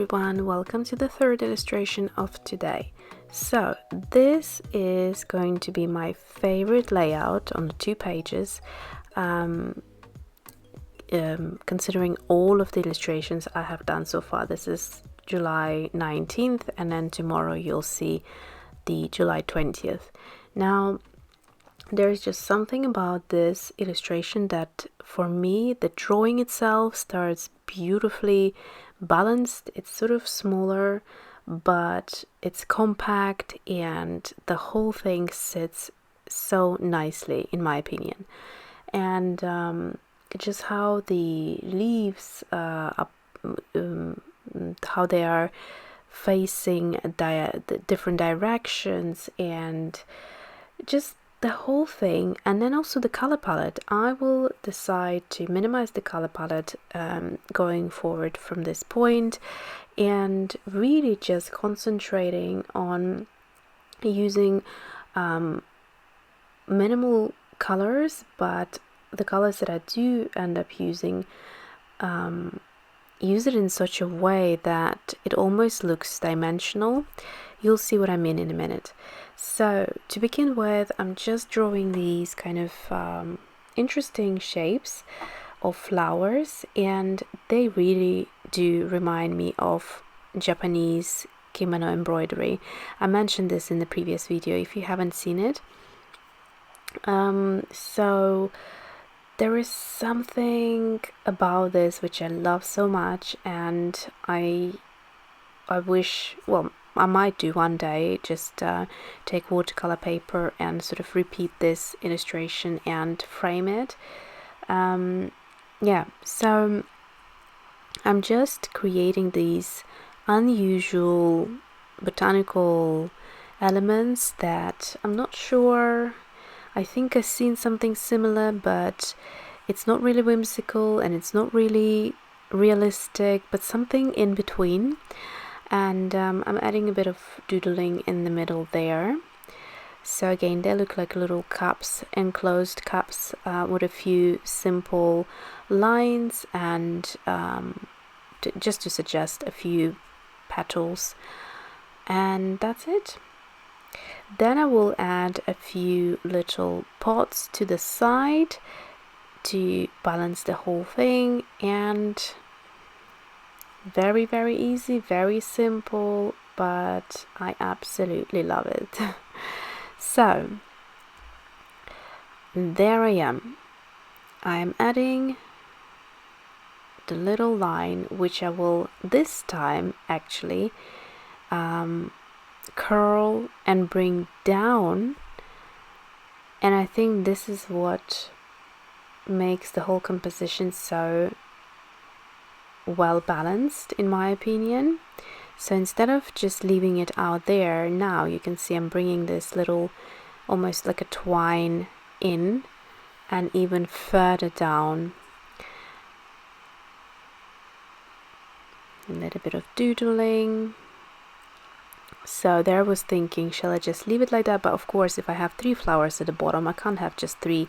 everyone, welcome to the third illustration of today. So this is going to be my favorite layout on the 2 pages, considering all of the illustrations I have done so far. This is July 19th and then tomorrow you'll see the July 20th. Now there is just something about this illustration that for me the drawing itself starts beautifully balanced. It's sort of smaller but it's compact and the whole thing sits so nicely in my opinion. And just how the leaves how they are facing the different directions and just the whole thing, and then also the color palette. I will decide to minimize the color palette going forward from this point and really just concentrating on using minimal colors, but the colors that I do end up using use it in such a way that it almost looks dimensional. You'll see what I mean in a minute. So to begin with, I'm just drawing these kind of interesting shapes of flowers, and they really do remind me of Japanese kimono embroidery. I mentioned this in the previous video if you haven't seen it. So there is something about this which I love so much, and I wish, well, I might do one day, just take watercolor paper and sort of repeat this illustration and frame it. Yeah, so I'm just creating these unusual botanical elements that I'm not sure. I think I've seen something similar, but it's not really whimsical and it's not really realistic, but something in between. And I'm adding a bit of doodling in the middle there. So again, they look like little cups, enclosed cups with a few simple lines and just to suggest a few petals, and that's it. Then I will add a few little pots to the side to balance the whole thing, and very, very easy, very simple, but I absolutely love it. So there I am. I am adding the little line, which I will this time actually curl and bring down, and I think this is what makes the whole composition so well balanced in my opinion. So instead of just leaving it out there, now you can see I'm bringing this little, almost like a twine in and even further down. A little bit of doodling. So there I was thinking, shall I just leave it like that? But of course, if I have 3 flowers at the bottom, I can't have just 3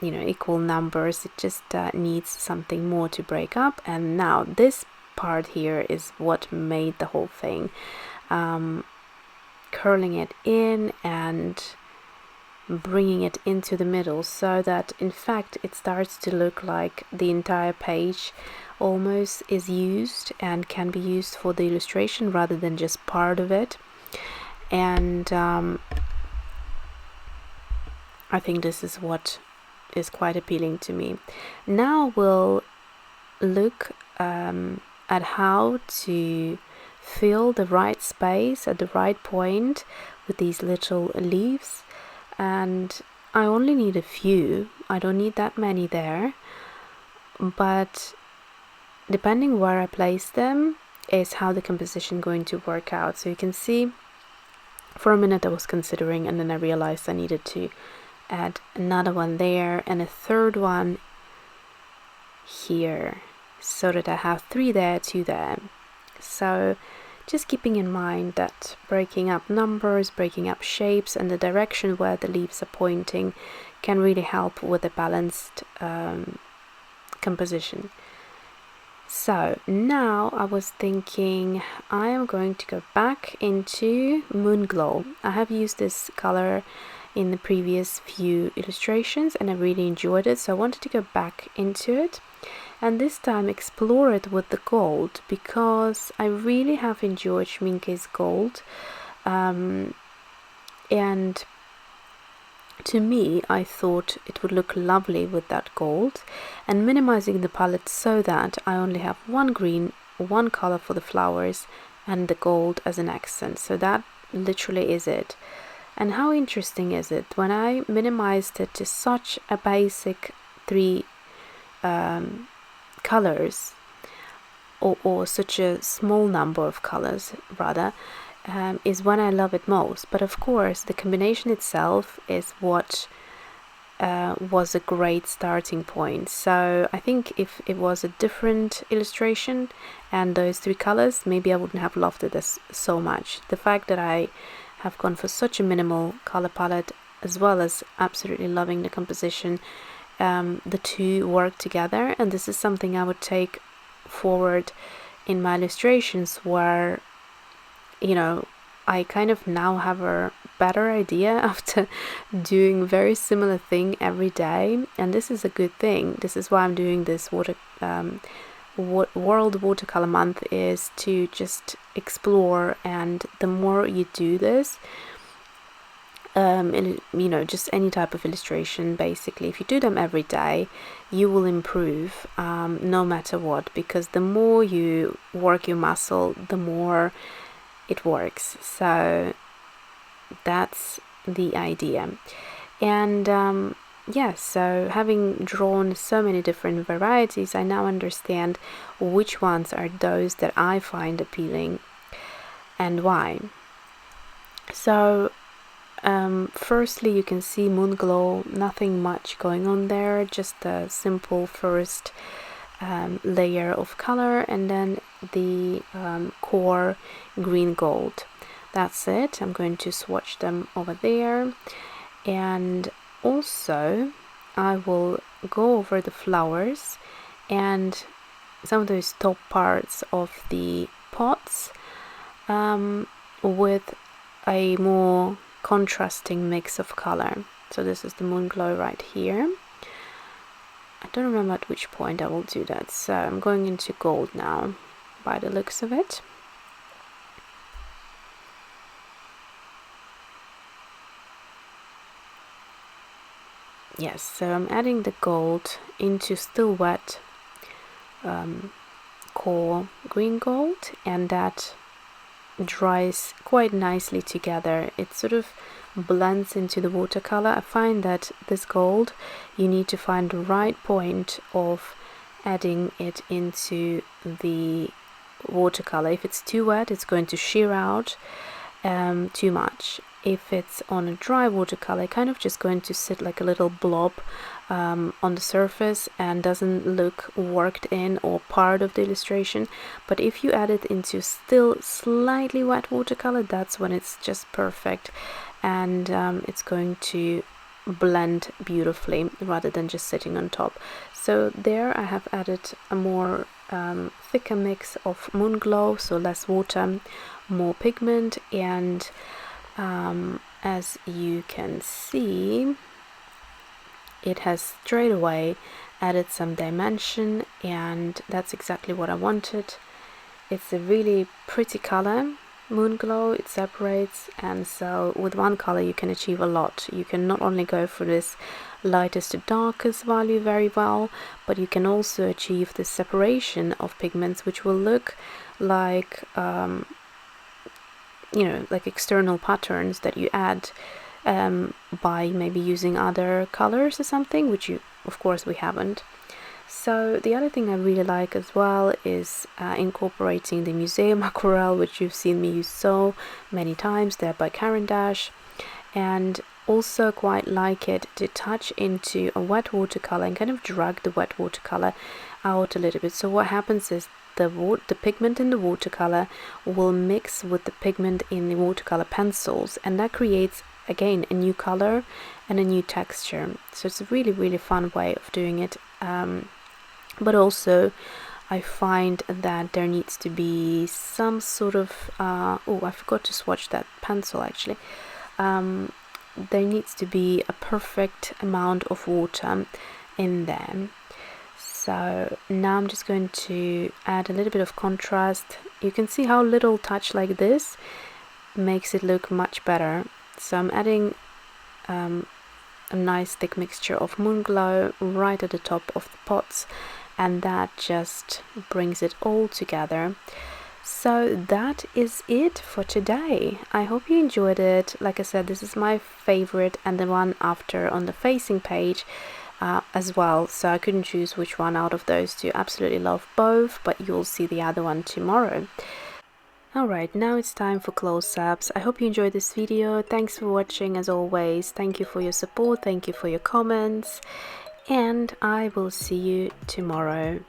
equal numbers. It just needs something more to break up. And now this part here is what made the whole thing, curling it in and bringing it into the middle, so that in fact it starts to look like the entire page almost is used and can be used for the illustration rather than just part of it. And I think this is what is quite appealing to me. Now we'll look at how to fill the right space at the right point with these little leaves, and I only need a few. I don't need that many there, but depending where I place them is how the composition going to work out. So you can see for a minute I was considering, and then I realized I needed to add another one there and a third one here, so that I have 3 there, 2 there. So just keeping in mind that breaking up numbers, breaking up shapes, and the direction where the leaves are pointing can really help with a balanced composition. So now I was thinking I am going to go back into Moonglow. I have used this color in the previous few illustrations and I really enjoyed it, so I wanted to go back into it and this time explore it with the gold, because I really have enjoyed Schmincke's gold, and to me I thought it would look lovely with that gold, and minimizing the palette so that I only have one green, one color for the flowers and the gold as an accent. So that literally is it. And how interesting is it when I minimized it to such a basic three colors, or such a small number of colors rather, is when I love it most. But of course the combination itself is what was a great starting point. So I think if it was a different illustration and those three colors, maybe I wouldn't have loved it as so much. The fact that I have gone for such a minimal color palette, as well as absolutely loving the composition, the two work together, and this is something I would take forward in my illustrations, where, you know, I kind of now have a better idea after doing very similar thing every day, and this is a good thing. This is why I'm doing this World Watercolour Month, is to just explore, and the more you do this, you know, just any type of illustration, basically, if you do them every day, you will improve, no matter what, because the more you work your muscle, the more it works. So that's the idea. And yeah, so having drawn so many different varieties, I now understand which ones are those that I find appealing and why. So firstly, you can see Moonglow, nothing much going on there, just a simple first layer of color, and then the QoR Green Gold. That's it. I'm going to swatch them over there, and also I will go over the flowers and some of those top parts of the pots with a more contrasting mix of color. So this is the Moonglow right here. I don't remember at which point I will do that, so I'm going into gold now by the looks of it. Yes, so I'm adding the gold into still wet QoR Green Gold, and that dries quite nicely together. It sort of blends into the watercolor. I find that this gold, you need to find the right point of adding it into the watercolor. If it's too wet, it's going to shear out too much. If it's on a dry watercolor, kind of just going to sit like a little blob on the surface and doesn't look worked in or part of the illustration. But if you add it into still slightly wet watercolor, that's when it's just perfect, and it's going to blend beautifully rather than just sitting on top. So there I have added a more thicker mix of Moonglow, so less water, more pigment, and as you can see, it has straight away added some dimension, and that's exactly what I wanted. It's a really pretty color, Moonglow. It separates, and so with one color you can achieve a lot. You can not only go for this lightest to darkest value very well, but you can also achieve the separation of pigments, which will look like you know, like external patterns that you add by maybe using other colors or something, which you, of course, we haven't. So the other thing I really like as well is incorporating the Museum Aquarelle, which you've seen me use so many times. They're by Caran, and also quite like it to touch into a wet watercolor and kind of drag the wet watercolor out a little bit. So what happens is the pigment in the watercolor will mix with the pigment in the watercolor pencils, and that creates again a new color and a new texture. So it's a really fun way of doing it, but also I find that there needs to be some sort of oh, I forgot to swatch that pencil actually. There needs to be a perfect amount of water in there. So now I'm just going to add a little bit of contrast. You can see how little touch like this makes it look much better. So I'm adding a nice thick mixture of Moonglow right at the top of the pots, and that just brings it all together. So that is it for today. I hope you enjoyed it. Like I said, this is my favorite and the one after on the facing page as well, so I couldn't choose which one out of those two. Absolutely love both, but you'll see the other one tomorrow. Alright, now it's time for close-ups. I hope you enjoyed this video. Thanks for watching as always. Thank you for your support, thank you for your comments, and I will see you tomorrow.